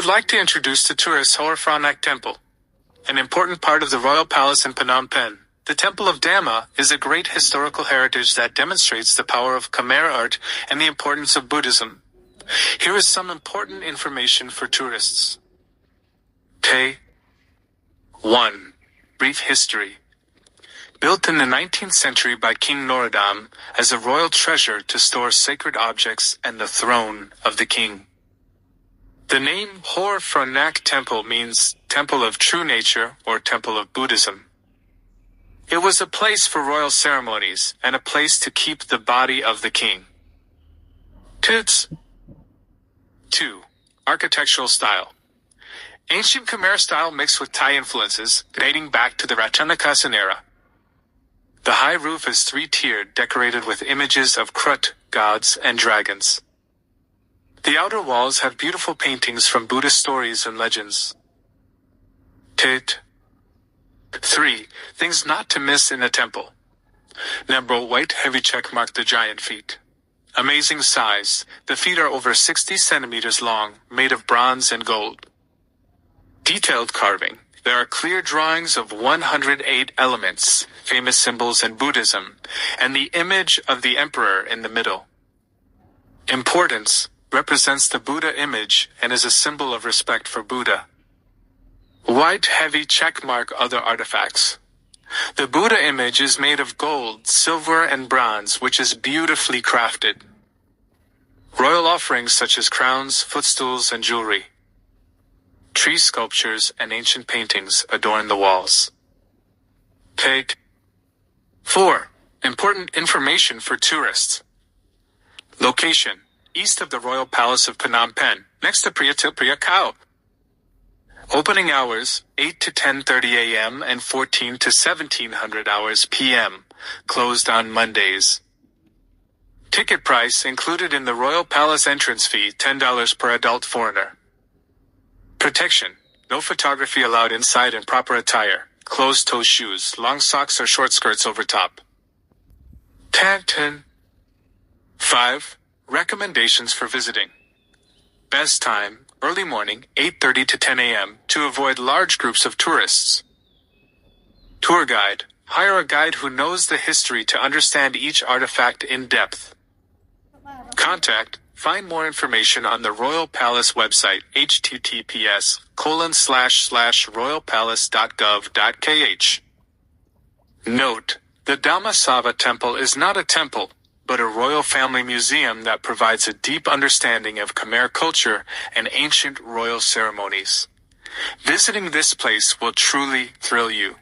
would like to introduce to tourists Hor Phra Nak Temple, an important part of the royal palace in Phnom Penh. The Temple of Dhamma is a great historical heritage that demonstrates the power of Khmer art and the importance of Buddhism. Here is some important information for tourists. 1. Brief history. Built in the 19th century by King Norodom as a royal treasure to store sacred objects and the throne of the king. The name Hor Phra Nak Temple means Temple of True Nature or Temple of Buddhism. It was a place for royal ceremonies and a place to keep the body of the king. 2. Architectural style. Ancient Khmer style mixed with Thai influences, dating back to the Rattanakosin era. The high roof is three-tiered, decorated with images of krut, gods, and dragons. The outer walls have beautiful paintings from Buddhist stories and legends. 3. Things not to miss in a temple. Number white heavy check mark the giant feet. Amazing size. The feet are over 60 centimeters long, made of bronze and gold. Detailed carving. There are clear drawings of 108 elements, famous symbols in Buddhism, and the image of the emperor in the middle. Importance. Represents the Buddha image and is a symbol of respect for Buddha. White heavy checkmark other artifacts. The Buddha image is made of gold, silver, and bronze, which is beautifully crafted. Royal offerings such as crowns, footstools, and jewelry. Tree sculptures and ancient paintings adorn the walls. 4. Important information for tourists. Location. East of the Royal Palace of Phnom Penh, next to Priya Khao. Opening hours, 8 to 10:30 a.m. and 14 to 1700 hours p.m., closed on Mondays. Ticket price included in the Royal Palace entrance fee, $10 per adult foreigner. Protection. No photography allowed inside in proper attire. Closed-toe shoes, long socks or short skirts over top. 5. Recommendations for visiting. Best time, early morning, 8:30 to 10 a.m., to avoid large groups of tourists. Tour guide. Hire a guide who knows the history to understand each artifact in depth. Contact. Find more information on the Royal Palace website, https://royalpalace.gov.kh. Note: the Dhammasava Temple is not a temple, but a royal family museum that provides a deep understanding of Khmer culture and ancient royal ceremonies. Visiting this place will truly thrill you.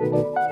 you.